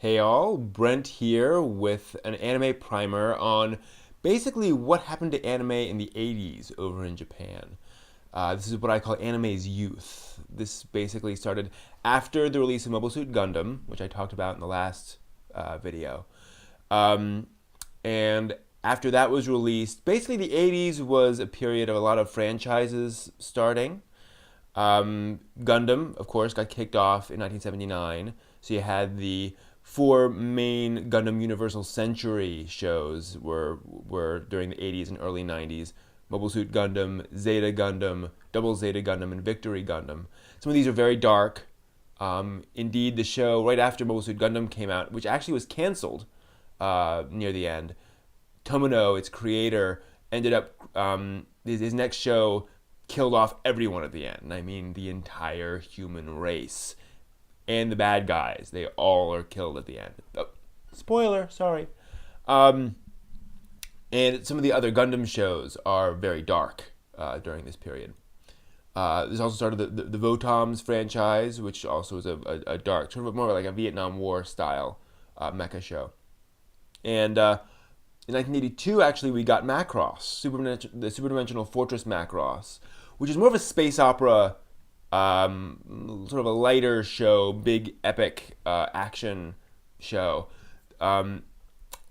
Hey all, Brent here with an anime primer on basically what happened to anime in the 80s over in Japan. This is what I call anime's youth. This basically started after the release of Mobile Suit Gundam, which I talked about in the last video. And after that was released, basically the 80s was a period of a lot of franchises starting. Gundam, of course, got kicked off in 1979. So you had the four main Gundam Universal Century shows were during the 80s and early 90s. Mobile Suit Gundam, Zeta Gundam, Double Zeta Gundam, and Victory Gundam. Some of these are very dark. Indeed, the show right after Mobile Suit Gundam came out, which actually was canceled near the end, Tomino, its creator, ended up, his next show killed off everyone at the end. I mean, the entire human race. And the bad guys. They all are killed at the end. Oh, spoiler, sorry. And some of the other Gundam shows are very dark during this period. This also started the Votoms franchise, which also is a dark, sort of more like a Vietnam War style mecha show. And in 1982, actually, we got Macross, the Superdimensional Fortress Macross, which is more of a space opera, sort of a lighter show, big epic action show.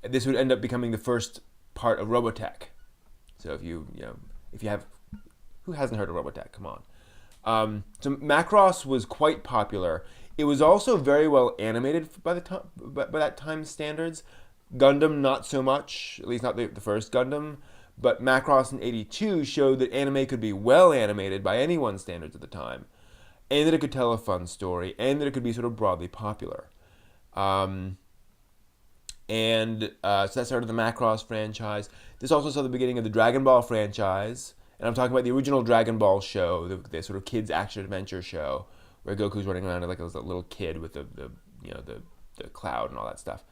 This would end up becoming the first part of Robotech. So if you have, who hasn't heard of Robotech? Come on. So Macross was quite popular. It was also very well animated by that time's standards. Gundam, not so much, at least not the first Gundam. But Macross in 82 showed that anime could be well animated by anyone's standards at the time, and that it could tell a fun story, and that it could be sort of broadly popular. So that started the Macross franchise. This also saw the beginning of the Dragon Ball franchise, and I'm talking about the original Dragon Ball show, the sort of kids action adventure show, where Goku's running around like a little kid with the cloud and all that stuff.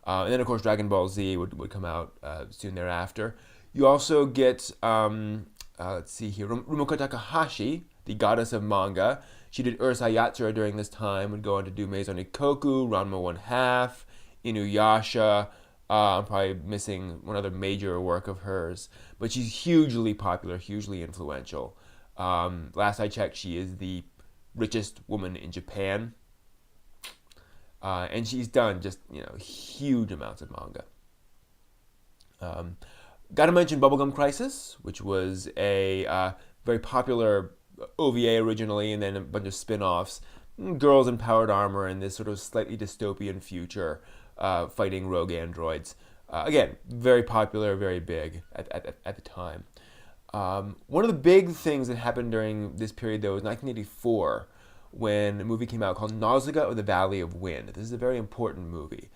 And then of course Dragon Ball Z would come out soon thereafter. You also get, let's see here, Rumiko Takahashi, the goddess of manga. She did Urusei Yatsura during this time, would go on to do Maison Ikkoku, Ranma 1/2, Inuyasha. I'm probably missing one other major work of hers. But she's hugely popular, hugely influential. Last I checked, she is the richest woman in Japan. And she's done just, huge amounts of manga. Gotta mention Bubblegum Crisis, which was a very popular OVA originally, and then a bunch of spin-offs. Girls in powered armor in this sort of slightly dystopian future, fighting rogue androids. Again, very popular, very big at the time. One of the big things that happened during this period, though, was 1984, when a movie came out called Nausicaä of the Valley of Wind. This is a very important movie.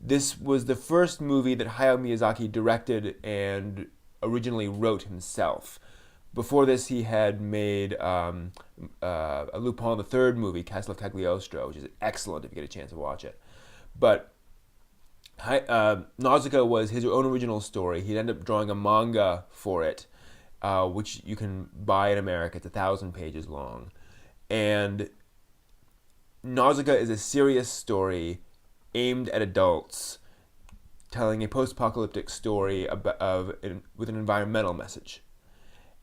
This was the first movie that Hayao Miyazaki directed and originally wrote himself. Before this, he had made a Lupin III movie, Castle of Cagliostro, which is excellent if you get a chance to watch it. But Nausicaä was his own original story. He'd end up drawing a manga for it, which you can buy in America. It's 1,000 pages long. And Nausicaä is a serious story aimed at adults, telling a post-apocalyptic story with an environmental message.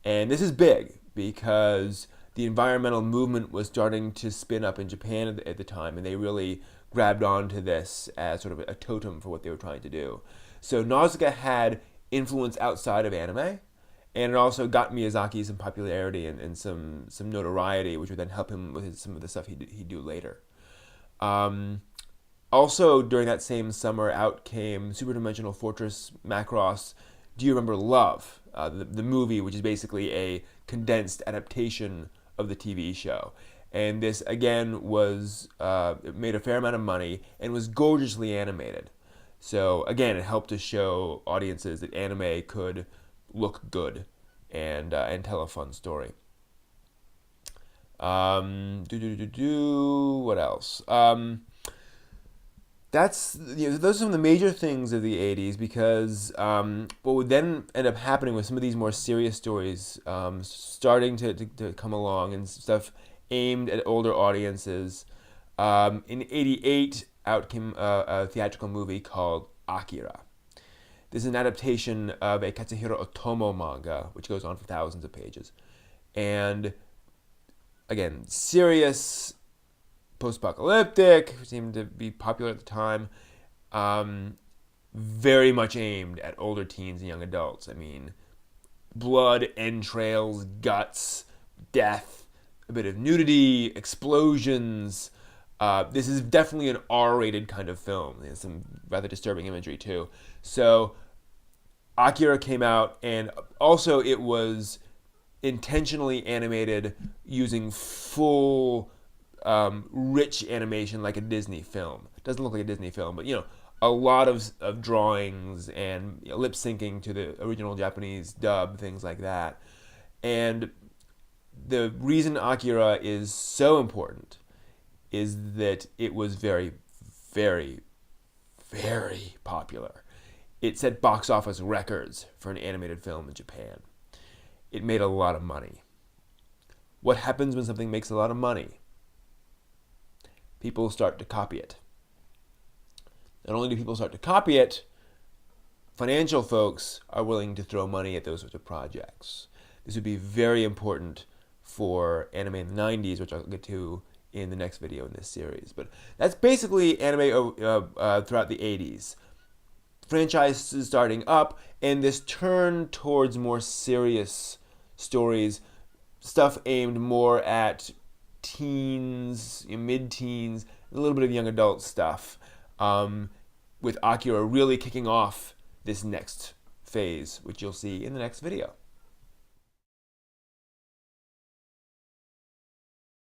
And this is big because the environmental movement was starting to spin up in Japan at the time, and they really grabbed onto this as sort of a totem for what they were trying to do. So Nausicaä had influence outside of anime, and it also got Miyazaki some popularity and some notoriety, which would then help him with some of the stuff he'd do later. Also, during that same summer, out came Superdimensional Fortress Macross. Do You Remember Love? The movie, which is basically a condensed adaptation of the TV show. And this, again, it made a fair amount of money and was gorgeously animated. So, again, it helped to show audiences that anime could look good and tell a fun story. What else? Those are some of the major things of the 80s, because what would then end up happening with some of these more serious stories starting to come along and stuff aimed at older audiences. In 88, out came a theatrical movie called Akira. This is an adaptation of a Katsuhiro Otomo manga, which goes on for thousands of pages. And again, serious, post-apocalyptic, seemed to be popular at the time. Very much aimed at older teens and young adults. I mean, blood, entrails, guts, death, a bit of nudity, explosions. This is definitely an R-rated kind of film. There's some rather disturbing imagery too. So Akira came out, and also it was intentionally animated using full, rich animation like a Disney film. It doesn't look like a Disney film, but a lot of drawings and lip syncing to the original Japanese dub, things like that. And the reason Akira is so important is that it was very, very, very popular. It set box office records for an animated film in Japan. It made a lot of money. What happens when something makes a lot of money? People start to copy it. Not only do people start to copy it, financial folks are willing to throw money at those sorts of projects. This would be very important for anime in the 90s, which I'll get to in the next video in this series. But that's basically anime throughout the 80s. Franchises starting up, and this turn towards more serious stories, stuff aimed more at teens, mid-teens, a little bit of young adult stuff, with Akira really kicking off this next phase, which you'll see in the next video.